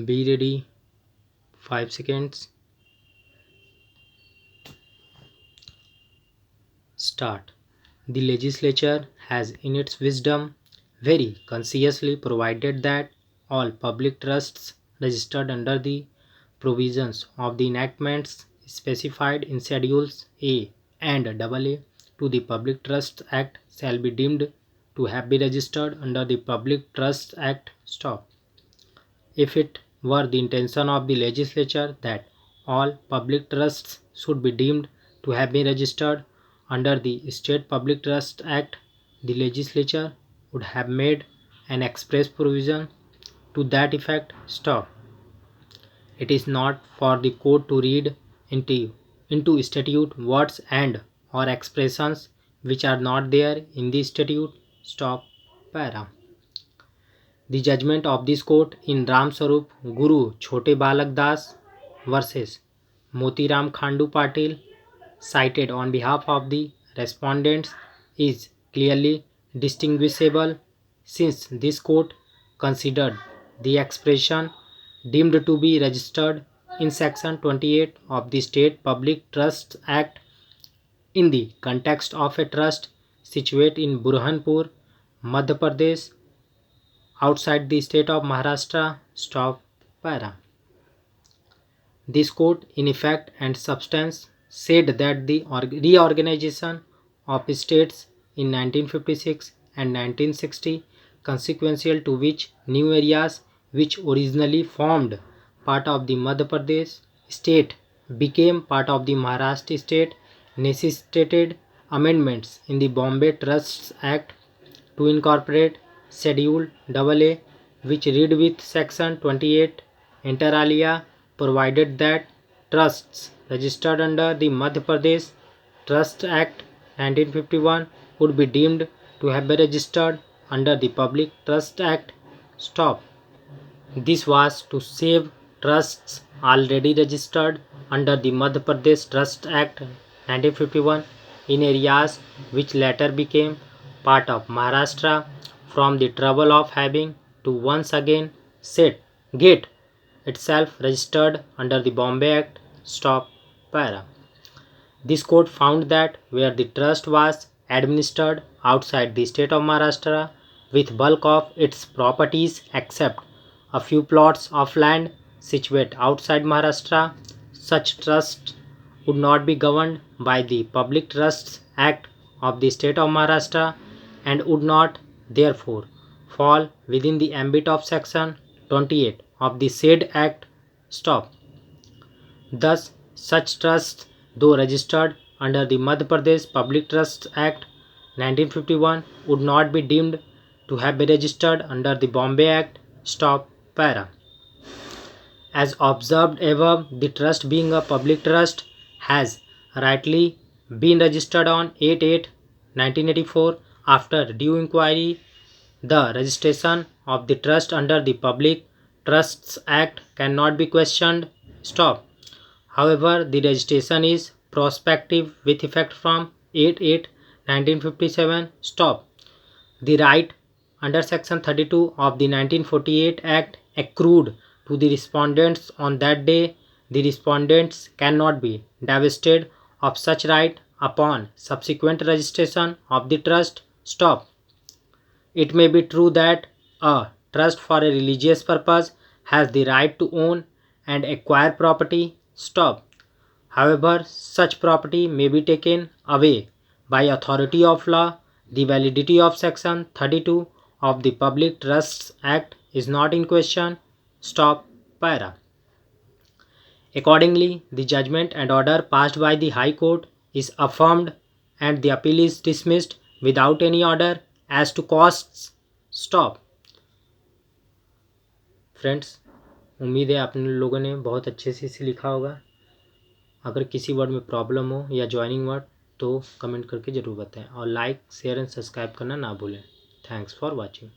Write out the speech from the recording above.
Be ready. 5 seconds. Start. The legislature has, in its wisdom, very consciously provided that all public trusts registered under the provisions of the enactments specified in Schedules A and AA to the Public Trusts Act shall be deemed to have been registered under the Public Trusts Act. Stop. If it were the intention of the legislature that all public trusts should be deemed to have been registered under the State Public Trust Act, the legislature would have made an express provision to that effect. Stop. It is not for the court to read into statute words and or expressions which are not there in the statute. Stop. Para. The judgment of this court in Ram Sarup Guru Chote Balak Das versus Motiram Khandu Patil, cited on behalf of the respondents, is clearly distinguishable, since this court considered the expression deemed to be registered in Section 28 of the State Public Trusts Act in the context of a trust situated in Burhanpur, Madhya Pradesh, outside the state of Maharashtra. Stop. Para. This court, in effect and substance, said that the reorganization of states in 1956 and 1960, consequential to which new areas which originally formed part of the Madhya Pradesh state became part of the Maharashtra state, necessitated amendments in the Bombay Trusts Act to incorporate Schedule AA, which read with Section 28 inter alia provided that trusts registered under the Madhya Pradesh Trust Act 1951 would be deemed to have been registered under the Public Trust Act. Stop. This was to save trusts already registered under the Madhya Pradesh Trust Act 1951 in areas which later became part of Maharashtra from the trouble of having to once again get itself registered under the Bombay Act. Stop. Para. This court found that where the trust was administered outside the state of Maharashtra with bulk of its properties except a few plots of land situated outside Maharashtra, such trusts would not be governed by the Public Trusts Act of the state of Maharashtra and would not therefore fall within the ambit of Section 28 of the said Act. Stop. Thus, such trusts, though registered under the Madhya Pradesh Public Trusts Act 1951, would not be deemed to have been registered under the Bombay Act. Stop. Para. As observed above, the trust, being a public trust, has rightly been registered on 8/8/1984. After due inquiry, the registration of the trust under the Public Trusts Act cannot be questioned. Stop. However, the registration is prospective with effect from 8/8/1957. Stop. The right under Section 32 of the 1948 Act accrued to the respondents on that day. The respondents cannot be divested of such right upon subsequent registration of the trust. Stop. It may be true that a trust for a religious purpose has the right to own and acquire property. Stop. However, such property may be taken away by authority of law. The validity of Section 32 of the Public Trusts Act is not in question. Stop. Para. Accordingly, the judgment and order passed by the High Court is affirmed and the appeal is dismissed without any order as to costs. Stop. Friends, उम्मीद है आप लोगों ने बहुत अच्छे से इसे लिखा होगा। अगर किसी वर्ड में प्रॉब्लम हो या ज्वाइनिंग वर्ड तो कमेंट करके ज़रूर बताएं और लाइक शेयर एंड सब्सक्राइब करना ना भूलें। Thanks for watching.